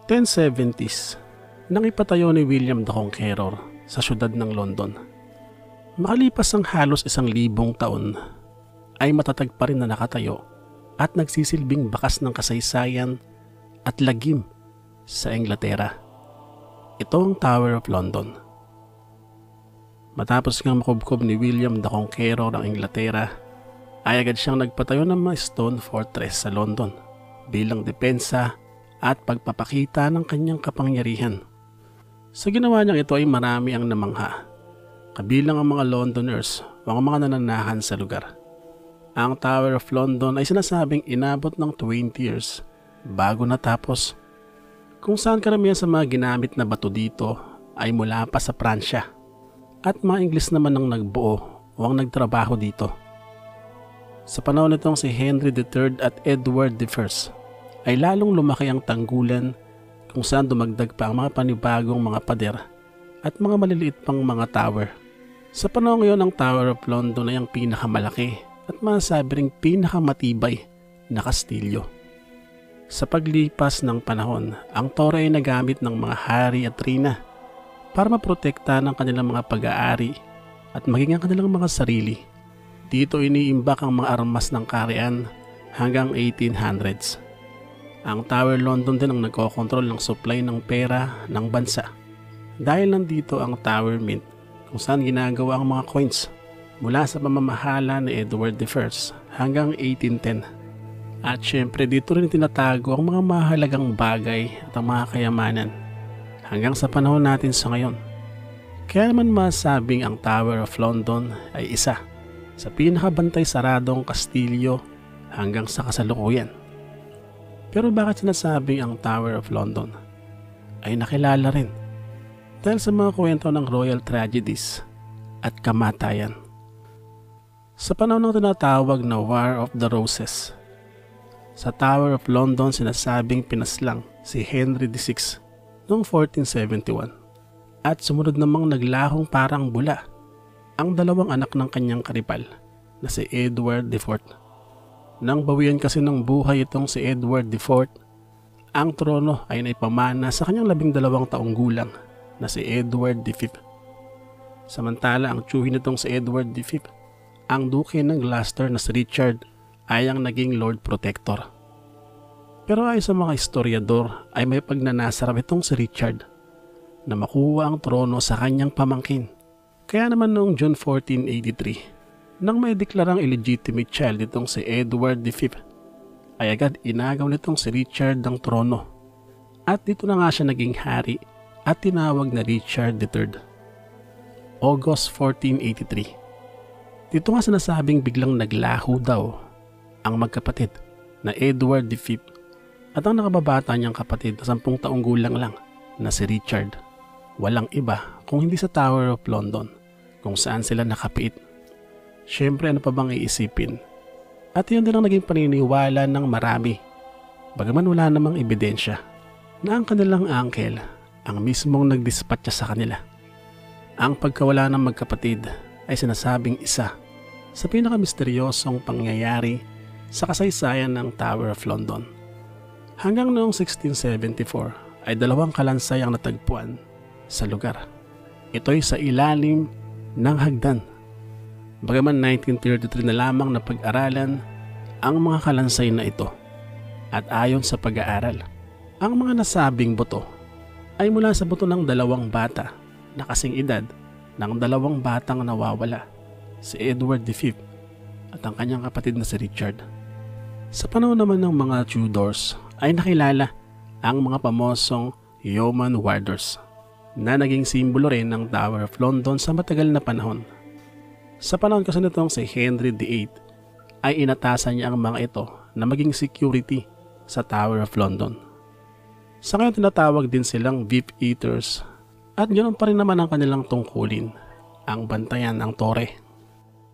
1070s nang ipatayo ni William the Conqueror sa syudad ng London. Makalipas ang halos 1,000 taon ay matatag pa rin na nakatayo at nagsisilbing bakas ng kasaysayan at lagim sa Inglaterra. Ito ang Tower of London. Matapos ngang makubkob ni William the Conqueror ang Inglaterra, ay agad siyang nagpatayo ng mga stone fortress sa London bilang depensa at pagpapakita ng kanyang kapangyarihan. Sa ginawa niyang ito ay marami ang namangha, kabilang ang mga Londoners o ang mga nananahan sa lugar. Ang Tower of London ay sinasabing inabot ng 20 years bago natapos, kung saan karamihan sa mga ginamit na bato dito ay mula pa sa Pransya at mga Ingles naman ang nagbuo o ang nagtrabaho dito. Sa panahon nitong si Henry III at Edward I ay lalong lumaki ang tanggulan, kung saan dumagdag pa ang mga panibagong mga pader at mga maliliit pang mga tower. Sa panahon ngayon, ang Tower of London ay ang pinakamalaki at masasabi ring pinakamatibay na kastilyo. Sa paglipas ng panahon, ang tore ay nagamit ng mga hari at reyna para maprotekta ng kanilang mga pag-aari at maging ang kanilang mga sarili. Dito iniimbak ang mga armas ng kaharian hanggang 1800s. Ang Tower London din ang nagkokontrol ng supply ng pera ng bansa. Dahil nandito ang Tower Mint, kung saan ginagawa ang mga coins mula sa pamamahala ni Edward I hanggang 1810. At syempre dito rin tinatago ang mga mahalagang bagay at ang mga kayamanan hanggang sa panahon natin sa ngayon. Kaya naman masabing ang Tower of London ay isa sa pinakabantay saradong kastilyo hanggang sa kasalukuyan. Pero bakit sinasabing ang Tower of London ay nakilala rin? Dahil sa mga kwento ng royal tragedies at kamatayan. Sa panahon ng tinatawag na War of the Roses, sa Tower of London sinasabing pinaslang si Henry VI noong 1471 at sumunod namang naglahong parang bula ang dalawang anak ng kanyang karibal na si Edward IV. Nang bawian kasi ng buhay itong si Edward IV, ang trono ay naipamana sa kanyang 12 taong gulang na si Edward V. Samantala ang tiyuhin nitong si Edward V, ang duke ng Gloucester na si Richard, ay ang naging Lord Protector. Pero ayon sa mga historiador ay may pagnanasarap itong si Richard na makuha ang trono sa kanyang pamangkin. Kaya naman noong June 1483, nang may deklarang illegitimate child itong si Edward V, ay agad inagaw nitong si Richard ng trono. At dito na nga siya naging hari at tinawag na Richard III. August 1483. Dito nga sinasabing biglang naglaho daw ang magkapatid na Edward V at ang nakababata niyang kapatid na 10 taong gulang lang na si Richard. Walang iba kung hindi sa Tower of London kung saan sila nakapiit. Siyempre ano pa bang iisipin? At yun din ang naging paniniwala ng marami, bagaman wala namang ebidensya, na ang kanilang uncle ang mismong nagdispatcha sa kanila. Ang pagkawala ng magkapatid ay sinasabing isa sa pinakamisteryosong pangyayari sa kasaysayan ng Tower of London. Hanggang noong 1674 ay 2 kalansay ang natagpuan sa lugar. Ito'y sa ilalim ng hagdan. Bagaman 1933 na lamang na pag-aralan ang mga kalansay na ito. At ayon sa pag-aaral, ang mga nasabing buto ay mula sa buto ng 2 bata na kasing edad ng 2 batang nawawala, si Edward V at ang kanyang kapatid na si Richard. Sa panahon naman ng mga Tudors ay nakilala ang mga pamosong Yeoman Warders na naging simbolo rin ng Tower of London sa matagal na panahon. Sa panahon kasi nitong si Henry VIII ay inatasan niya ang mga ito na maging security sa Tower of London. Sa ngayon tinatawag din silang Deep Eaters at ganoon pa rin naman ang kanilang tungkulin, ang bantayan ng tore.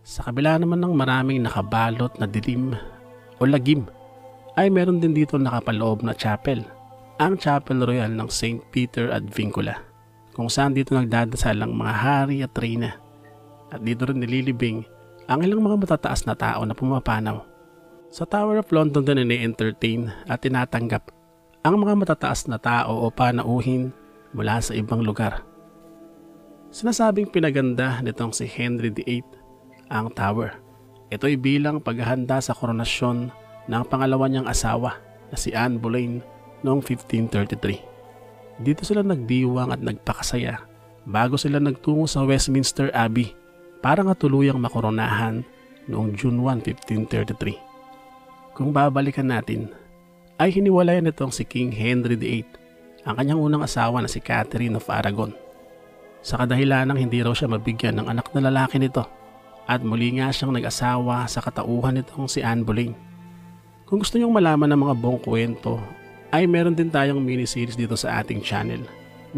Sa kabila naman ng maraming nakabalot na dilim o lagim ay meron din dito nakapaloob na chapel, ang Chapel Royal ng St. Peter at Vincula, kung saan dito nagdadasal ang mga hari at reyna. At dito rin nililibing ang ilang mga matataas na tao na pumapanaw. Sa Tower of London din ini-entertain at tinatanggap ang mga matataas na tao o panauhin mula sa ibang lugar. Sinasabing pinaganda nitong si Henry VIII ang tower. Ito'y bilang paghahanda sa koronasyon ng pangalawa niyang asawa na si Anne Boleyn noong 1533. Dito sila nagdiwang at nagpakasaya bago sila nagtungo sa Westminster Abbey para nga tuluyang makoronahan noong June 1, 1533. Kung babalikan natin, ay hiniwalayan nitong si King Henry VIII ang kanyang unang asawa na si Catherine of Aragon. Sa kadahilanang hindi raw siya mabigyan ng anak na lalaki nito at muli nga siyang nag-asawa sa katauhan nitong si Anne Boleyn. Kung gusto niyong malaman ng mga buong kwento, ay meron din tayong miniseries dito sa ating channel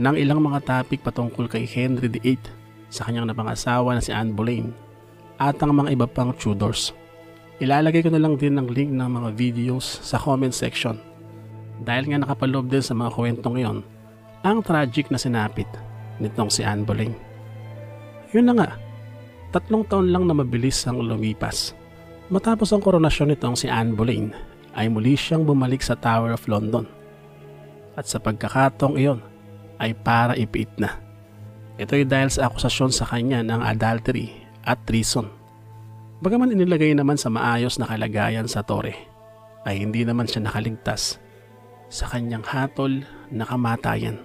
ng ilang mga topic patungkol kay Henry VIII, sa kanyang napangasawa na si Anne Boleyn at ang mga iba pang Tudors. Ilalagay ko na lang din ng link ng mga videos sa comment section dahil nga nakapaloob din sa mga kwentong ngayon ang tragic na sinapit nitong si Anne Boleyn. Yun na nga, 3 taon lang na mabilis ang lumipas. Matapos ang koronasyon nitong si Anne Boleyn ay muli siyang bumalik sa Tower of London. At sa pagkakataong iyon ay para ipiit na. Ito'y dahil sa akusasyon sa kanya ng adultery at treason. Bagaman inilagay naman sa maayos na kalagayan sa tore, ay hindi naman siya nakaligtas sa kanyang hatol na kamatayan.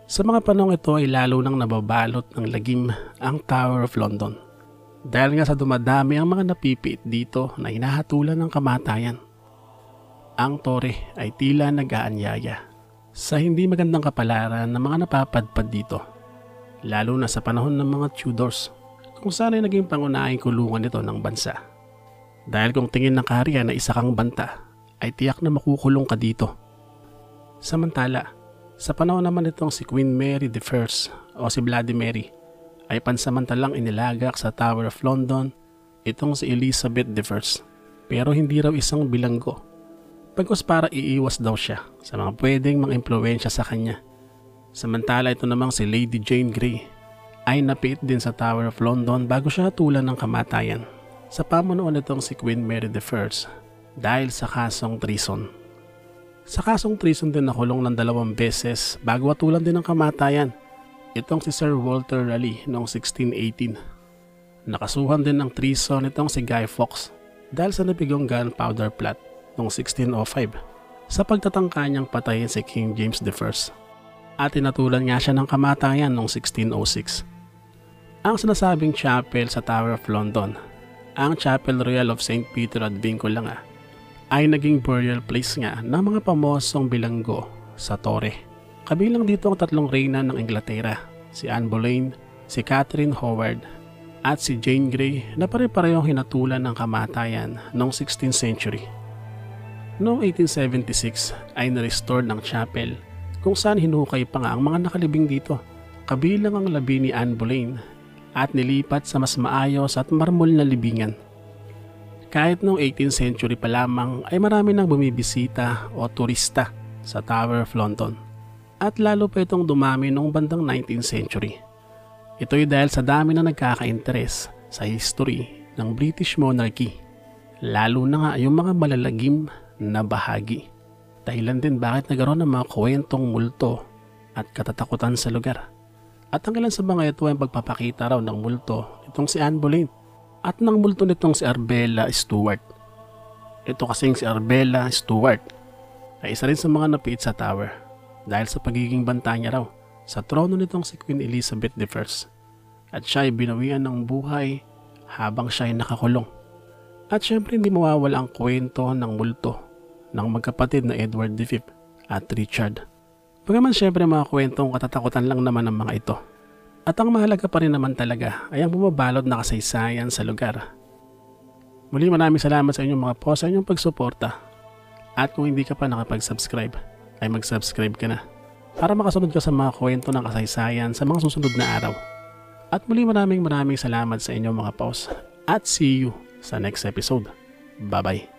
Sa mga panahong ito ay lalo nang nababalot ng lagim ang Tower of London dahil nga sa dumadami ang mga napipiit dito na hinahatulan ng kamatayan. Ang tore ay tila nag-aanyaya sa hindi magandang kapalaran ng mga napapadpad dito, lalo na sa panahon ng mga Tudors kung saan ay naging pangunahing kulungan nito ng bansa. Dahil kung tingin ng kaharian na isa kang banta, ay tiyak na makukulong ka dito. Samantala, sa panahon naman itong si Queen Mary I o si Bloody Mary ay pansamantalang inilagak sa Tower of London itong si Elizabeth I, pero hindi raw isang bilanggo, pagkos para iiwas daw siya sa mga pwedeng mga impluwensya sa kanya. Samantala ito namang si Lady Jane Grey ay napiit din sa Tower of London bago siya hatulan ng kamatayan sa pamunuan nitong si Queen Mary I dahil sa kasong treason. Sa kasong treason din nakulong ng 2 beses bago hatulan din ng kamatayan itong si Sir Walter Raleigh noong 1618. Nakasuhan din ng treason itong si Guy Fawkes dahil sa nabigong gunpowder plot noong 1605 sa pagtatangka niyang patayin si King James I at tinatulan nga siya ng kamatayan noong 1606. Ang sinasabing chapel sa Tower of London, ang Chapel Royal of St. Peter at Vincula, ay naging burial place nga ng mga pamosong bilanggo sa tore. Kabilang dito ang 3 reyna ng Inglaterra, si Anne Boleyn, si Catherine Howard at si Jane Grey na pare-parehong hinatulan ng kamatayan noong 16th century. Noong 1876 ay na-restore ng chapel kung saan hinukay pa nga ang mga nakalibing dito, kabilang ang labi ni Anne Boleyn at nilipat sa mas maayos at marmol na libingan. Kahit noong 18th century pa lamang ay marami nang bumibisita o turista sa Tower of London at lalo pa itong dumami noong bandang 19th century. Ito'y dahil sa dami na nagkaka-interes sa history ng British monarchy, lalo na nga yung mga malalagim na bahagi. Dahilan din bakit nagkaroon ng mga kwentong multo at katatakutan sa lugar. At ang ilan sa mga ito ay pagpapakita raw ng multo itong si Anne Boleyn at ng multo nitong si Arbella Stewart. Ito kasing si Arbella Stewart ay isa rin sa mga napiit sa tower dahil sa pagiging banta niya raw sa trono nitong si Queen Elizabeth I at siya ay binawian ng buhay habang siya ay nakakulong. At syempre hindi mawawala ang kwento ng multo ng magkapatid na Edward V at Richard. Bagaman syempre mga kwentong katatakutan lang naman ang mga ito. At ang mahalaga pa rin naman talaga ay ang bumabalot na kasaysayan sa lugar. Muli maraming salamat sa inyong mga post, sa inyong pagsuporta. At kung hindi ka pa nakapag-subscribe, ay mag-subscribe ka na para makasunod ka sa mga kwento ng kasaysayan sa mga susunod na araw. At muli maraming salamat sa inyong mga post. At see you sa next episode. Bye-bye.